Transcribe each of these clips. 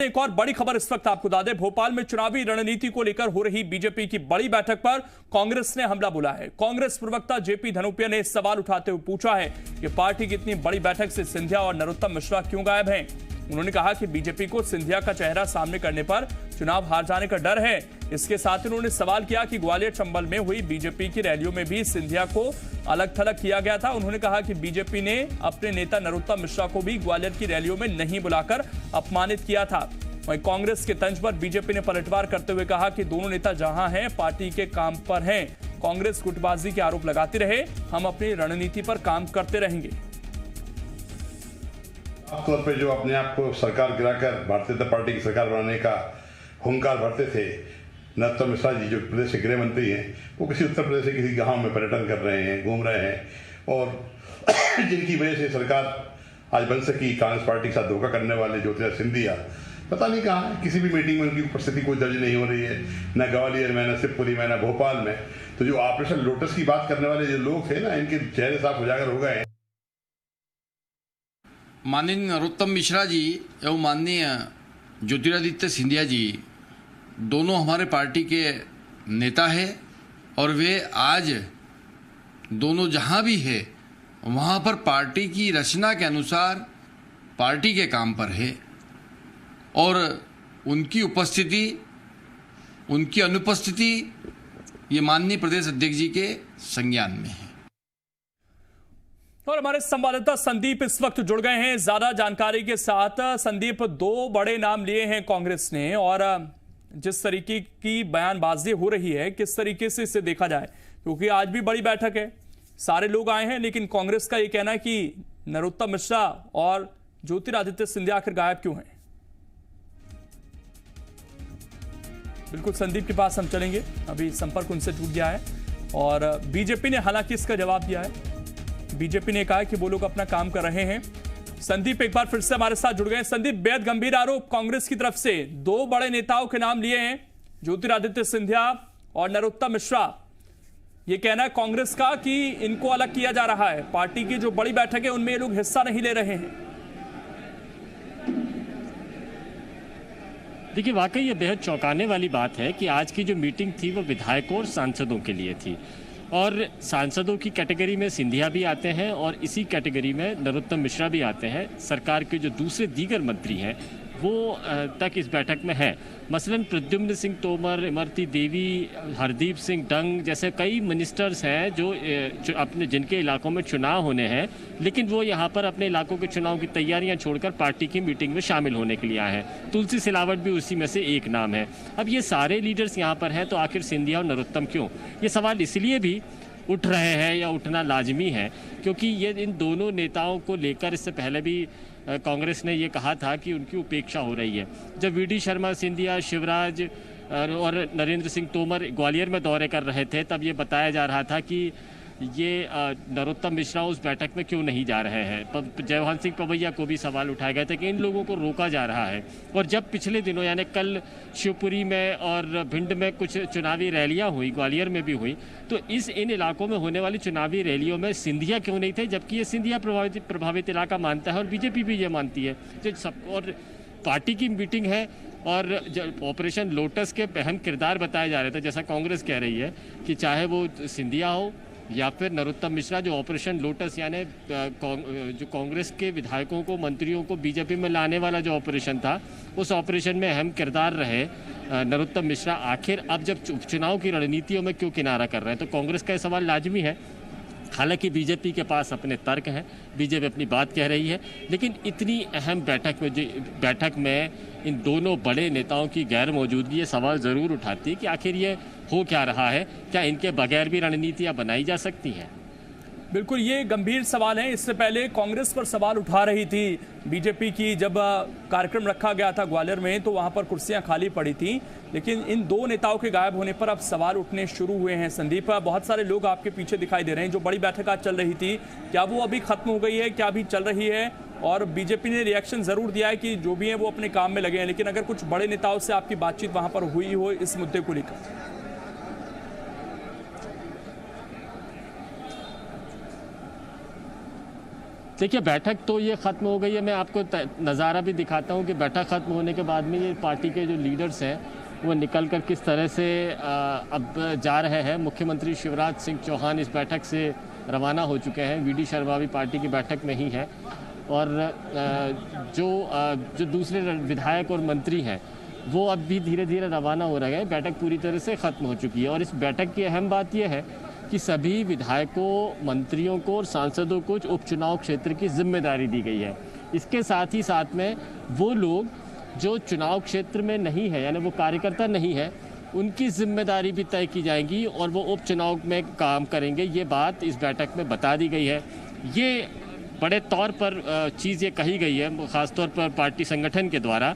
एक और बड़ी खबर इस वक्त आपको बता दें, भोपाल में चुनावी रणनीति को लेकर हो रही बीजेपी की बड़ी बैठक पर कांग्रेस ने हमला बोला है। कांग्रेस प्रवक्ता जेपी धनोपिया ने सवाल उठाते हुए पूछा है कि पार्टी की इतनी बड़ी बैठक से सिंधिया और नरोत्तम मिश्रा क्यों गायब हैं। उन्होंने कहा कि बीजेपी को सिंधिया का चेहरा सामने करने पर चुनाव हार जाने का डर है। इसके साथ ही उन्होंने सवाल किया कि ग्वालियर चंबल में हुई बीजेपी की रैलियों में भी सिंधिया को अलग थलग किया गया था। उन्होंने कहा कि बीजेपी ने अपने नेता नरोत्तम मिश्रा को भी ग्वालियर की रैलियों में नहीं बुलाकर अपमानित किया था। वहीं कांग्रेस के तंज पर बीजेपी ने पलटवार करते हुए कहा कि दोनों नेता जहां हैं पार्टी के काम पर हैं। कांग्रेस गुटबाजी के आरोप लगाती रहे, हम अपनी रणनीति पर काम करते रहेंगे। आमतौर पर जो अपने आप को सरकार गिराकर भारतीय जनता पार्टी की सरकार बनाने का हुंकार भरते थे नरोत्तम मिश्रा जी, जो प्रदेश के गृह मंत्री हैं, वो किसी उत्तर प्रदेश के किसी गांव में पर्यटन कर रहे हैं, घूम रहे हैं और जिनकी वजह से सरकार आज बन सकी। कांग्रेस पार्टी के साथ धोखा करने वाले ज्योतिरादित्य सिंधिया पता नहीं कहाँ है, किसी भी मीटिंग में उनकी उपस्थिति कोई दर्ज नहीं हो रही है, न ग्वालियर में, न शिवपुरी में, न भोपाल में। तो जो ऑपरेशन लोटस की बात करने वाले जो लोग थे ना, इनके चेहरे साफ उजागर हो गए। माननीय नरोत्तम मिश्रा जी एवं माननीय ज्योतिरादित्य सिंधिया जी दोनों हमारे पार्टी के नेता हैं और वे आज दोनों जहां भी है वहां पर पार्टी की रचना के अनुसार पार्टी के काम पर है और उनकी उपस्थिति, उनकी अनुपस्थिति ये माननीय प्रदेश अध्यक्ष जी के संज्ञान में है। और हमारे संवाददाता संदीप इस वक्त जुड़ गए हैं ज्यादा जानकारी के साथ। संदीप, दो बड़े नाम लिए हैं कांग्रेस ने और जिस तरीके की बयानबाजी हो रही है, किस तरीके से इसे देखा जाए, क्योंकि आज भी बड़ी बैठक है, सारे लोग आए हैं, लेकिन कांग्रेस का यह कहना है कि नरोत्तम मिश्रा और ज्योतिरादित्य सिंधिया आखिर गायब क्यों हैं। बिल्कुल संदीप के पास हम चलेंगे, अभी संपर्क उनसे टूट गया है और बीजेपी ने हालांकि इसका जवाब दिया है। बीजेपी ने कहा कि वो लोग अपना काम कर रहे हैं। संदीप एक बार फिर से हमारे साथ जुड़ गए। संदीप, बेहद गंभीर आरोप कांग्रेस की तरफ से, दो बड़े नेताओं के नाम लिए हैं, ज्योतिरादित्य सिंधिया और नरोत्तम मिश्रा। ये कहना है कांग्रेस का कि इनको अलग किया जा रहा है, पार्टी की जो बड़ी बैठक है उनमें ये लोग हिस्सा नहीं ले रहे हैं। देखिए, वाकई ये बेहद चौंकाने वाली बात है कि आज की जो मीटिंग थी वो विधायकों और सांसदों के लिए थी और सांसदों की कैटेगरी में सिंधिया भी आते हैं और इसी कैटेगरी में नरोत्तम मिश्रा भी आते हैं। सरकार के जो दूसरे दीगर मंत्री हैं वो तक इस बैठक में है। मसलन प्रद्युम्न सिंह तोमर, इमरती देवी, हरदीप सिंह डंग जैसे कई मिनिस्टर्स हैं जो अपने जिनके इलाकों में चुनाव होने हैं, लेकिन वो यहाँ पर अपने इलाकों के चुनाव की तैयारियां छोड़कर पार्टी की मीटिंग में शामिल होने के लिए आए हैं। तुलसी सिलावट भी उसी में से एक नाम है। अब ये सारे लीडर्स यहाँ पर हैं, तो आखिर सिंधिया और नरोत्तम क्यों? ये सवाल इसलिए भी उठ रहे हैं या उठना लाजमी है क्योंकि ये इन दोनों नेताओं को लेकर इससे पहले भी कांग्रेस ने ये कहा था कि उनकी उपेक्षा हो रही है। जब वीडी शर्मा, सिंधिया, शिवराज और नरेंद्र सिंह तोमर ग्वालियर में दौरे कर रहे थे, तब ये बताया जा रहा था कि ये नरोत्तम मिश्रा उस बैठक में क्यों नहीं जा रहे हैं। जयभान सिंह पवैया को भी सवाल उठाए गए थे कि इन लोगों को रोका जा रहा है। और जब पिछले दिनों यानी कल शिवपुरी में और भिंड में कुछ चुनावी रैलियां हुई, ग्वालियर में भी हुई, तो इन इलाकों में होने वाली चुनावी रैलियों में सिंधिया क्यों नहीं थे, जबकि ये सिंधिया प्रभावित इलाका मानता है और बीजेपी भी ये मानती है। जो सब और पार्टी की मीटिंग है और ऑपरेशन लोटस के अहम किरदार बताए जा रहे थे, जैसा कांग्रेस कह रही है कि चाहे वो सिंधिया हो या फिर नरोत्तम मिश्रा, जो ऑपरेशन लोटस यानी जो कांग्रेस के विधायकों को, मंत्रियों को बीजेपी में लाने वाला जो ऑपरेशन था, उस ऑपरेशन में अहम किरदार रहे नरोत्तम मिश्रा। आखिर अब जब उपचुनाव की रणनीतियों में क्यों किनारा कर रहे हैं, तो कांग्रेस का ये सवाल लाजमी है। हालांकि बीजेपी के पास अपने तर्क हैं, बीजेपी अपनी बात कह रही है, लेकिन इतनी अहम बैठक में इन दोनों बड़े नेताओं की गैर मौजूदगी ये सवाल ज़रूर उठाती है कि आखिर ये हो क्या रहा है, क्या इनके बगैर भी रणनीतियाँ बनाई जा सकती हैं। बिल्कुल, ये गंभीर सवाल है। इससे पहले कांग्रेस पर सवाल उठा रही थी बीजेपी की, जब कार्यक्रम रखा गया था ग्वालियर में तो वहां पर कुर्सियां खाली पड़ी थी, लेकिन इन दो नेताओं के गायब होने पर अब सवाल उठने शुरू हुए हैं। संदीप, बहुत सारे लोग आपके पीछे दिखाई दे रहे हैं। जो बड़ी बैठक आज चल रही थी, क्या वो अभी खत्म हो गई है, क्या अभी चल रही है? और बीजेपी ने रिएक्शन जरूर दिया है कि जो भी है वो अपने काम में लगे हैं, लेकिन अगर कुछ बड़े नेताओं से आपकी बातचीत वहां पर हुई हो इस मुद्दे को लेकर? देखिए, बैठक तो ये ख़त्म हो गई है। मैं आपको नज़ारा भी दिखाता हूँ कि बैठक ख़त्म होने के बाद में ये पार्टी के जो लीडर्स हैं वो निकल कर किस तरह से अब जा रहे हैं। मुख्यमंत्री शिवराज सिंह चौहान इस बैठक से रवाना हो चुके हैं। वी डी शर्मा भी पार्टी की बैठक में ही है, और जो दूसरे विधायक और मंत्री हैं वो अब भी धीरे धीरे रवाना हो रहे हैं। बैठक पूरी तरह से ख़त्म हो चुकी है, और इस बैठक की अहम बात यह है कि सभी विधायकों, मंत्रियों को और सांसदों को उपचुनाव क्षेत्र की जिम्मेदारी दी गई है। इसके साथ ही साथ में वो लोग जो चुनाव क्षेत्र में नहीं है, यानी वो कार्यकर्ता नहीं है, उनकी जिम्मेदारी भी तय की जाएगी और वो उपचुनाव में काम करेंगे। ये बात इस बैठक में बता दी गई है। ये बड़े तौर पर चीज़ ये कही गई है, ख़ासतौर पर पार्टी संगठन के द्वारा,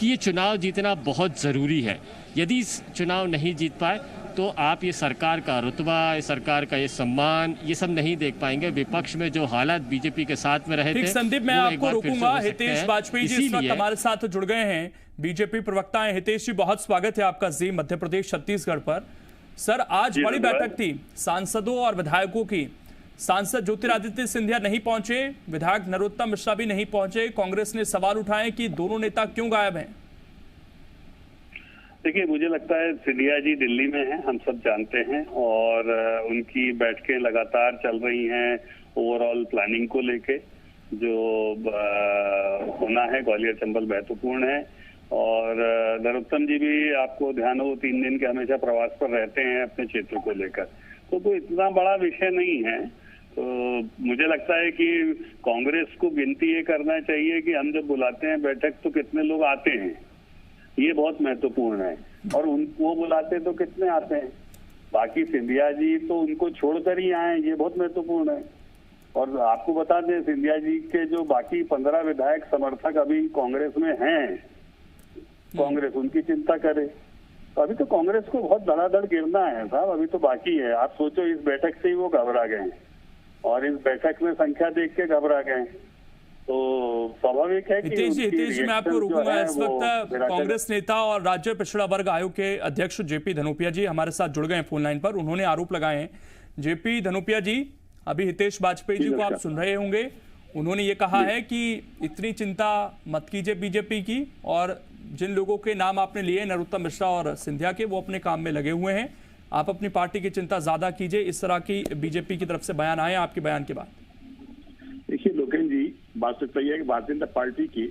कि ये चुनाव जीतना बहुत ज़रूरी है। यदि इस चुनाव नहीं जीत पाए तो आप ये सरकार का रुतबा, ये सरकार का ये सम्मान, ये सब नहीं देख पाएंगे। विपक्ष में जो हालात बीजेपी के साथ में रहे थे। संदीप, मैं आपको रोकूंगा। हितेश वाजपेयी जी इस वक्त हमारे साथ जुड़ गए हैं, बीजेपी प्रवक्ता हैं। हितेश जी, बहुत स्वागत है आपका जी मध्य प्रदेश छत्तीसगढ़ पर। सर, आज बड़ी बैठक थी सांसदों और विधायकों की। सांसद ज्योतिरादित्य सिंधिया नहीं पहुंचे, विधायक नरोत्तम मिश्रा भी नहीं पहुंचे। कांग्रेस ने सवाल उठाए कि दोनों नेता क्यों गायब हैं। देखिए, मुझे लगता है सिंधिया जी दिल्ली में हैं, हम सब जानते हैं, और उनकी बैठकें लगातार चल रही हैं ओवरऑल प्लानिंग को लेके। जो होना है ग्वालियर चंबल महत्वपूर्ण है, और नरोत्तम जी भी आपको ध्यान हो 3 दिन के हमेशा प्रवास पर रहते हैं अपने क्षेत्र को लेकर, तो कोई इतना बड़ा विषय नहीं है। तो मुझे लगता है कि कांग्रेस को गिनती ये करना चाहिए कि हम जब बुलाते हैं बैठक तो कितने लोग आते हैं, ये बहुत महत्वपूर्ण है, और वो बुलाते तो कितने आते हैं। बाकी सिंधिया जी तो उनको छोड़कर ही आए, ये बहुत महत्वपूर्ण है। और आपको बता दें, सिंधिया जी के जो बाकी 15 विधायक समर्थक अभी कांग्रेस में हैं, कांग्रेस उनकी चिंता करे। तो अभी तो कांग्रेस को बहुत धड़ाधड़ गिरना है साहब, अभी तो बाकी है। आप सोचो, इस बैठक से ही वो घबरा गए, और इस बैठक में संख्या देख के घबरा गए, तो स्वाभाविक है कि हितेश जी, मैं आपको रोकूंगा। इस वक्त कांग्रेस नेता और राज्य पिछड़ा वर्ग आयोग के अध्यक्ष जेपी धनोपिया जी हमारे साथ जुड़ गए हैं फोन लाइन पर। उन्होंने आरोप लगाए हैं। जेपी धनोपिया जी, अभी हितेश वाजपेयी जी को आप सुन रहे होंगे, उन्होंने ये कहा है कि इतनी चिंता मत कीजिए बीजेपी की, और जिन लोगों के नाम आपने लिए नरोत्तम मिश्रा और सिंधिया के, वो अपने काम में लगे हुए हैं। आप अपनी पार्टी की चिंता ज्यादा कीजिए। इस तरह की बीजेपी की तरफ से बयान आए आपके बयान के बाद। देखिए लोकेन जी, बात तो सही है कि भारतीय जनता पार्टी की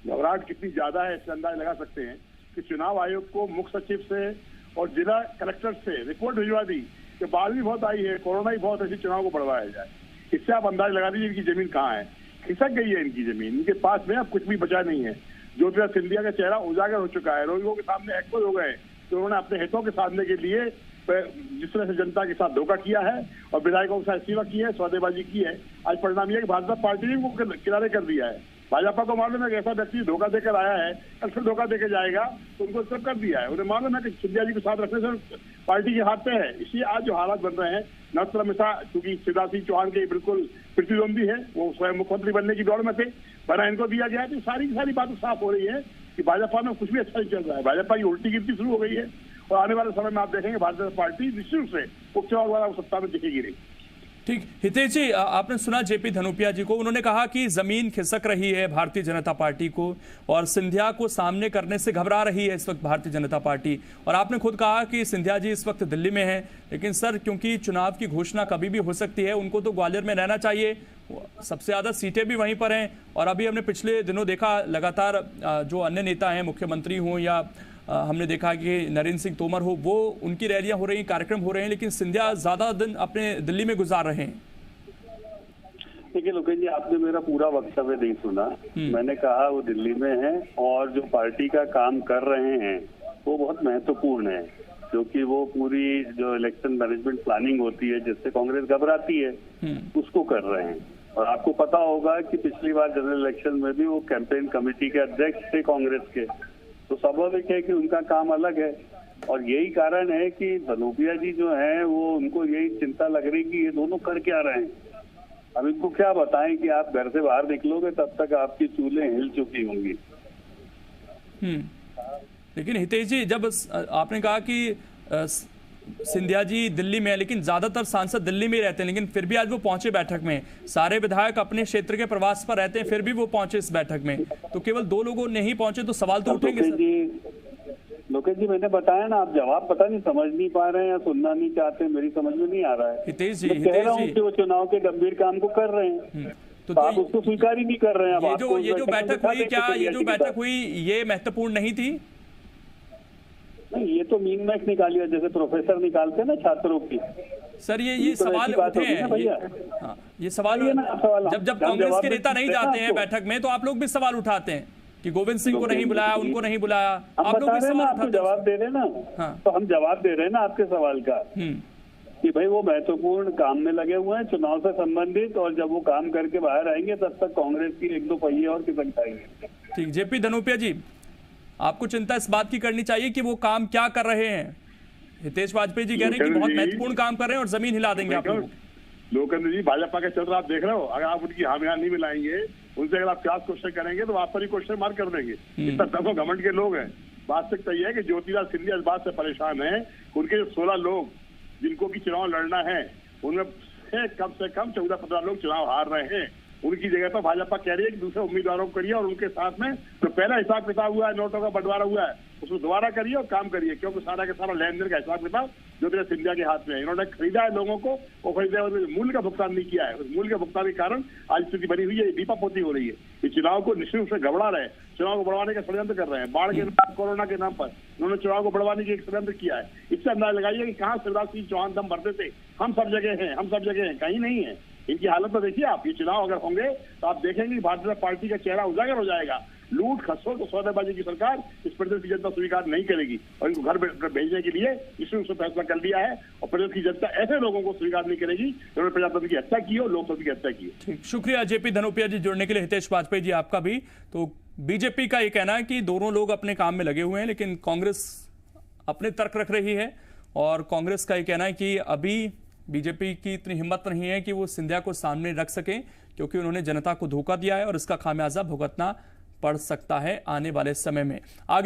घबराहट कितनी ज्यादा है, इससे अंदाजा लगा सकते हैं कि चुनाव आयोग को मुख्य सचिव से और जिला कलेक्टर से रिपोर्ट भिजवा दी कि बाढ़ भी बहुत आई है, कोरोना भी बहुत, ऐसे चुनाव को बढ़वाया जाए। इससे आप अंदाजा लगा दीजिए इनकी जमीन कहाँ है, खिसक गई है इनकी जमीन, इनके पास में अब कुछ भी बचा नहीं है। ज्योतिरादित्य सिंधिया का चेहरा उजागर हो चुका है, लोगों के सामने एक्सपोज हो गए, तो उन्होंने अपने हितों के साधने के लिए जिस तरह से जनता के साथ धोखा किया है और विधायकों के साथ सेवा की है, सौदेबाजी की है, आज परिणाम यह है कि भाजपा पार्टी ने वो किनारे कर दिया है। भाजपा को मालूम है कि ऐसा व्यक्ति धोखा देकर आया है, कल फिर धोखा देकर जाएगा, तो उनको सब कर दिया है। उन्हें मालूम है कि सिंधिया जी को साथ रखने से पार्टी के हाथ पे है। इसलिए आज जो हालात बन रहे हैं, नरोत्तम मिश्रा चूंकि शिवराज सिंह चौहान के बिल्कुल प्रतिद्वंदी है, वो स्वयं मुख्यमंत्री बनने की दौड़ में थे, बना इनको दिया गया, तो सारी की सारी बातें साफ हो रही है कि भाजपा में कुछ भी अच्छा नहीं चल रहा है। भाजपा की उल्टी गिनती शुरू हो गई है, और आने वाले समय में आप देखेंगे भारतीय जनता पार्टी निश्चित रूप से उपचुनाव द्वारा सत्ता में दिखेगी नहीं। ठीक, हितेश जी, आपने सुना जेपी धनोपिया जी को, उन्होंने कहा कि जमीन खिसक रही है भारतीय जनता पार्टी को, और सिंधिया को सामने करने से घबरा रही है इस वक्त भारतीय जनता पार्टी। और आपने खुद कहा कि सिंधिया जी इस वक्त दिल्ली में हैं, लेकिन सर क्योंकि चुनाव की घोषणा कभी भी हो सकती है, उनको तो ग्वालियर में रहना चाहिए, सबसे ज्यादा सीटें भी वहीं पर हैं। और अभी हमने पिछले दिनों देखा लगातार जो अन्य नेता हैं, मुख्यमंत्री हों या हमने देखा कि नरेंद्र सिंह तोमर हो, वो उनकी रैलियां हो रही हैं, कार्यक्रम हो रहे हैं, लेकिन सिंधिया ज्यादा दिन अपने दिल्ली में गुजार रहे हैं। देखिए लोकेश जी, आपने मेरा पूरा वक्तव्य नहीं सुना। मैंने कहा वो दिल्ली में है, और जो पार्टी का काम कर रहे हैं वो बहुत महत्वपूर्ण है, क्योंकि वो पूरी जो इलेक्शन मैनेजमेंट प्लानिंग होती है जिससे कांग्रेस घबराती है, उसको कर रहे हैं। और आपको पता होगा कि पिछली बार जनरल इलेक्शन में भी वो कैंपेन कमेटी के अध्यक्ष थे कांग्रेस के, तो स्वाभाविक है कि उनका काम अलग है। और यही कारण है कि धनोपिया जी जो हैं, वो उनको यही चिंता लग रही कि ये दोनों कर क्या रहे हैं। अब इनको क्या बताएं कि आप घर से बाहर निकलोगे तब तक आपकी चूल्हे हिल चुकी होंगी। लेकिन हितेश जी, जब आपने कहा कि सिंधिया जी दिल्ली में है, लेकिन ज्यादातर सांसद दिल्ली में ही रहते हैं, लेकिन फिर भी आज वो पहुंचे बैठक में। सारे विधायक अपने क्षेत्र के प्रवास पर रहते हैं, फिर भी वो पहुंचे इस बैठक में। तो केवल 2 लोगों नहीं पहुंचे तो सवाल तो उठेंगे सर। लोकेश जी मैंने बताया ना, आप जवाब पता नहीं समझ नहीं पा रहे हैं या सुनना नहीं चाहते, मेरी समझ में नहीं आ रहा है। हितेश जी, मैं कह रहा हूं कि वो चुनाव के गंभीर काम को कर रहे हैं, तो आप उसको स्वीकार ही नहीं कर रहे हैं। ये जो बैठक हुई, क्या ये जो बैठक हुई ये महत्वपूर्ण नहीं थी? नहीं, ये तो मीन मैच निकाली है, जैसे प्रोफेसर निकालते हैं ना छात्रों की। सर ये सवाल उठे हैं, ये सवाल जब कांग्रेस के नेता नहीं जाते हैं बैठक में तो आप लोग भी सवाल उठाते हैं कि गोविंद सिंह को नहीं बुलाया, उनको नहीं बुलाया। आप लोग भी सवाल उठाते हैं। जवाब दे रहे हैं ना, तो हम जवाब दे रहे हैं ना आपके सवाल का कि भाई वो महत्वपूर्ण काम में लगे हुए हैं चुनाव से संबंधित, और जब वो काम करके बाहर आएंगे तब तक कांग्रेस की 1-2 पहिए और खिसक जाएंगे। ठीक, जेपी धनोपिया जी, आपको चिंता इस बात की करनी चाहिए कि वो काम क्या कर रहे हैं। हितेश वाजपेयी जी कह रहे हैं कि बहुत महत्वपूर्ण काम कर रहे हैं और जमीन हिला देंगे आप लोग। लोकेंद्र जी, भाजपा के चल रहा आप देख रहे हो, अगर आप उनकी हामी नहीं मिलाएंगे, उनसे अगर आप 50 क्वेश्चन करेंगे तो आप पर ही क्वेश्चन मार्क कर देंगे। इतना दसों घमंड के लोग हैं। वास्तविकता यह है कि ज्योतिरादित्य सिंधिया इस बात से परेशान है, उनके 16 लोग जिनको की चुनाव लड़ना है उनमें से कम 14-15 लोग चुनाव हार रहे हैं। उनकी जगह पर भाजपा कह रही है कि दूसरे उम्मीदवारों को करिए और उनके साथ में जो पहला हिसाब किताब हुआ है, नोटों का बंटवारा हुआ है, उसको दोबारा करिए और काम करिए, क्योंकि सारा के सारा लेन देन का हिसाब किताब ज्योतिरादित्य सिंधिया के हाथ में है। इन्होंने खरीदा है लोगों को, वो खरीदा मूल्य का भुगतान नहीं किया है। उस मूल्य के भुगतान के कारण आज स्थिति बनी हुई है, दीपापोती हो रही है। ये चुनाव को निश्चित रूप से गड़बड़ा रहे, चुनाव को बढ़वाने का षड्यंत्र कर रहे हैं। बाढ़ के नाम, कोरोना के नाम पर उन्होंने चुनाव को बढ़वाने की एक षड्यंत्र किया है। इससे अंदाजा लगाइए कि कहाँ शिवराज सिंह चौहान दम भरते थे, हम सब जगह हैं, हम सब जगह हैं, कहीं नहीं है। इनकी हालत तो देखिए आप। ये चुनाव अगर होंगे तो आप देखेंगे भारतीय जनता पार्टी का चेहरा उजागर हो जाएगा। लूट खसोट और सौदेबाजी की सरकार इस प्रदेश की जनता स्वीकार नहीं करेगी, और इनको घर भेजने के लिए इसने फैसला कर लिया है। और प्रदेश की जनता ऐसे लोगों को स्वीकार नहीं करेगी जिन्होंने प्रजातंत्र की हत्या की हो, लोकतंत्र की हत्या की हो। ठीक, शुक्रिया जेपी धनोपिया जी जुड़ने के लिए। हितेश वाजपेयी जी आपका भी। तो बीजेपी का ये कहना है कि दोनों लोग अपने काम में लगे हुए हैं, लेकिन कांग्रेस अपने तर्क रख रही है, और कांग्रेस का ये कहना है कि अभी बीजेपी की इतनी हिम्मत नहीं है कि वो सिंधिया को सामने रख सके, क्योंकि उन्होंने जनता को धोखा दिया है और इसका खामियाजा भुगतना पड़ सकता है आने वाले समय में। आगे